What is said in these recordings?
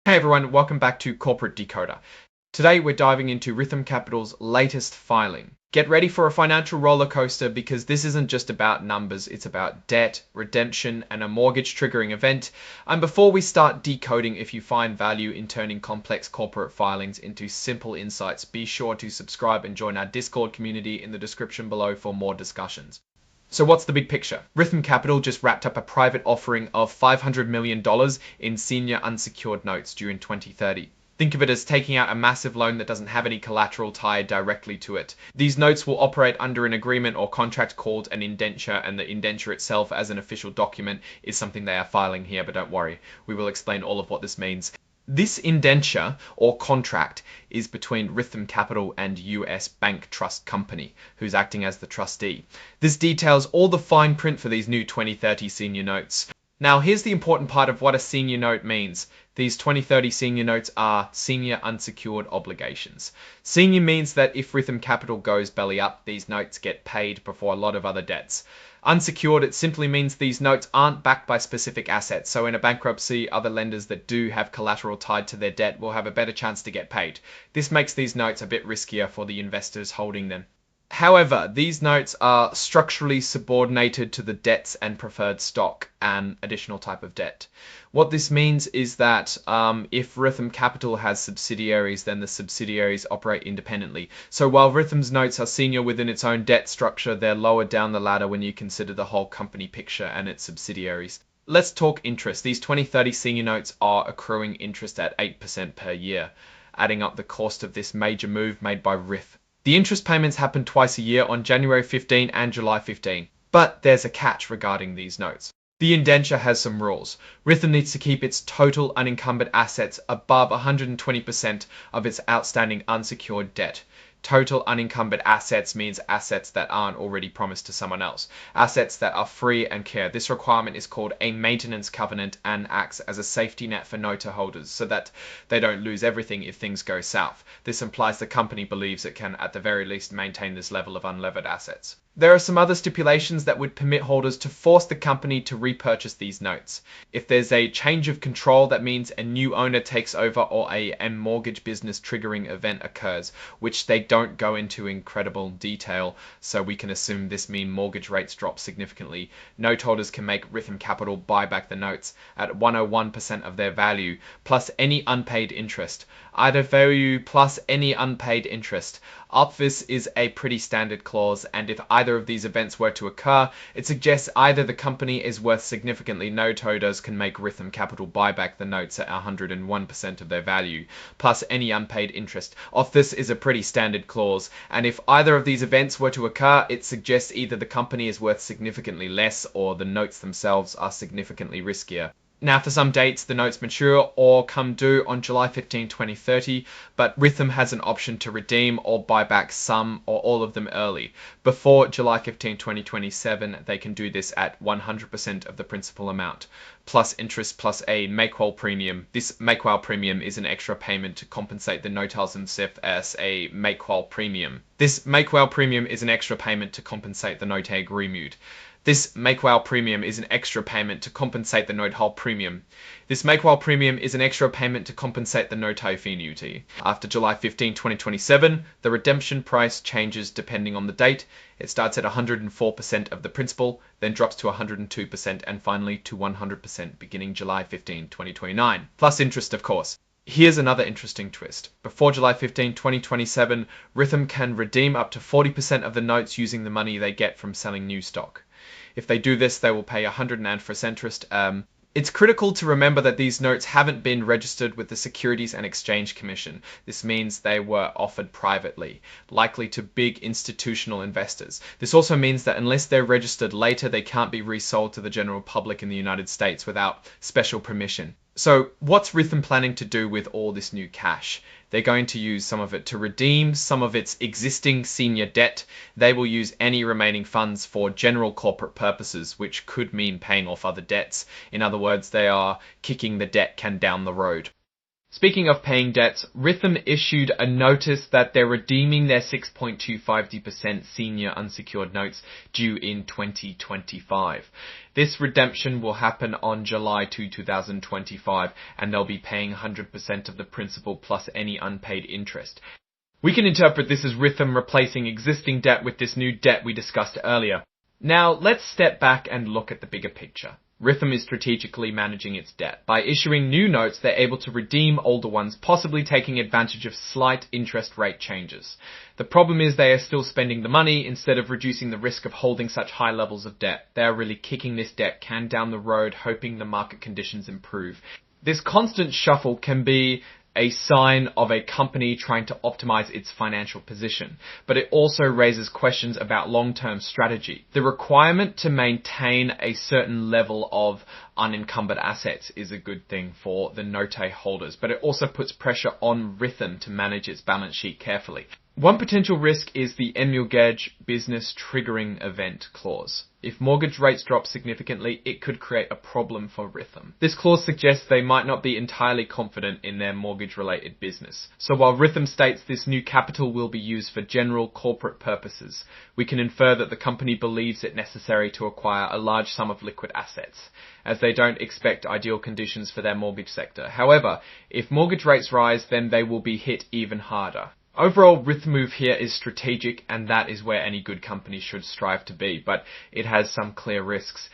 Hey everyone, welcome back to Corporate Decoder. Today we're diving into Rithm Capital's latest filing. Get ready for a financial roller coaster because this isn't just about numbers, it's about debt, redemption, and a mortgage triggering event. And before we start decoding, if you find value in turning complex corporate filings into simple insights, be sure to subscribe and join our Discord community in the description below for more discussions. So what's the big picture? Rithm Capital just wrapped up a private offering of $500 million in senior unsecured notes due in 2030. Think of it as taking out a massive loan that doesn't have any collateral tied directly to it. These notes will operate under an agreement or contract called an indenture, and the indenture itself as an official document is something they are filing here, but don't worry, we will explain all of what this means. This indenture or contract is between Rithm Capital and US Bank Trust Company, who's acting as the trustee. This details all the fine print for these new 2030 senior notes. Now, here's the important part of what a senior note means. These 2030 senior notes are senior unsecured obligations. Senior means that if Rithm Capital goes belly up, these notes get paid before a lot of other debts. Unsecured, it simply means these notes aren't backed by specific assets, so in a bankruptcy, other lenders that do have collateral tied to their debt will have a better chance to get paid. This makes these notes a bit riskier for the investors holding them. However, these notes are structurally subordinated to the debts and preferred stock, an additional type of debt. What this means is that if Rithm Capital has subsidiaries, then the subsidiaries operate independently. So while Rithm's notes are senior within its own debt structure, they're lower down the ladder when you consider the whole company picture and its subsidiaries. Let's talk interest. These 2030 senior notes are accruing interest at 8% per year, adding up the cost of this major move made by Rithm. The interest payments happen twice a year on January 15 and July 15. But there's a catch regarding these notes. The indenture has some rules. Rithm needs to keep its total unencumbered assets above 120% of its outstanding unsecured debt. Total unencumbered assets means assets that aren't already promised to someone else. Assets that are free and clear. This requirement is called a maintenance covenant and acts as a safety net for note holders so that they don't lose everything if things go south. This implies the company believes it can at the very least maintain this level of unlevered assets. There are some other stipulations that would permit holders to force the company to repurchase these notes. If there's a change of control, that means a new owner takes over or a mortgage business triggering event occurs, which they don't go into incredible detail, so we can assume this means mortgage rates drop significantly. Note holders can make Rithm Capital buy back the notes at 101% of their value, plus any unpaid interest. Either value plus any unpaid interest. This is a pretty standard clause, and if either of these events were to occur, it suggests either the company is worth significantly, note holders can make Rithm Capital buy back the notes at 101% of their value, plus any unpaid interest. This is a pretty standard clause, and if either of these events were to occur, it suggests either the company is worth significantly less or the notes themselves are significantly riskier. Now, for some dates, the notes mature or come due on July 15, 2030, but Rithm has an option to redeem or buy back some or all of them early. Before July 15, 2027, they can do this at 100% of the principal amount, plus interest plus a make-whole premium. This make-whole premium is an extra payment to compensate the notables themselves as a make-whole premium. This make-whole premium is an extra payment to compensate the note remute. This make-whole premium is an extra payment to compensate the note-whole premium. This make-whole premium is an extra payment to compensate the note-whole fee. After July 15, 2027, the redemption price changes depending on the date. It starts at 104% of the principal, then drops to 102%, and finally to 100% beginning July 15, 2029. Plus interest, of course. Here's another interesting twist. Before July 15, 2027, Rithm can redeem up to 40% of the notes using the money they get from selling new stock. If they do this, they will pay 100% interest. It's critical to remember that these notes haven't been registered with the Securities and Exchange Commission. This means they were offered privately, likely to big institutional investors. This also means that unless they're registered later, they can't be resold to the general public in the United States without special permission. So what's Rithm planning to do with all this new cash? They're going to use some of it to redeem some of its existing senior debt. They will use any remaining funds for general corporate purposes, which could mean paying off other debts. In other words, they are kicking the debt can down the road. Speaking of paying debts, Rithm issued a notice that they're redeeming their 6.25% senior unsecured notes due in 2025. This redemption will happen on July 2, 2025, and they'll be paying 100% of the principal plus any unpaid interest. We can interpret this as Rithm replacing existing debt with this new debt we discussed earlier. Now, let's step back and look at the bigger picture. Rithm is strategically managing its debt. By issuing new notes, they're able to redeem older ones, possibly taking advantage of slight interest rate changes. The problem is they are still spending the money instead of reducing the risk of holding such high levels of debt. They are really kicking this debt can down the road, hoping the market conditions improve. This constant shuffle can be a sign of a company trying to optimize its financial position, but it also raises questions about long-term strategy. The requirement to maintain a certain level of unencumbered assets is a good thing for the note holders, but it also puts pressure on Rithm to manage its balance sheet carefully. One potential risk is the Emulgage business triggering event clause. If mortgage rates drop significantly, it could create a problem for Rithm. This clause suggests they might not be entirely confident in their mortgage-related business. So while Rithm states this new capital will be used for general corporate purposes, we can infer that the company believes it necessary to acquire a large sum of liquid assets, as they don't expect ideal conditions for their mortgage sector. However, if mortgage rates rise, then they will be hit even harder. Overall, Rithm move here is strategic, and that is where any good company should strive to be, but it has some clear risks.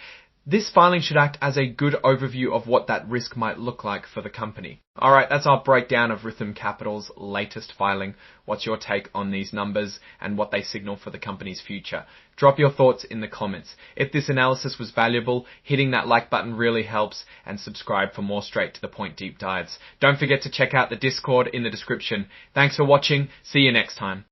This filing should act as a good overview of what that risk might look like for the company. Alright, that's our breakdown of Rithm Capital's latest filing. What's your take on these numbers and what they signal for the company's future? Drop your thoughts in the comments. If this analysis was valuable, hitting that like button really helps, and subscribe for more straight to the point deep dives. Don't forget to check out the Discord in the description. Thanks for watching. See you next time.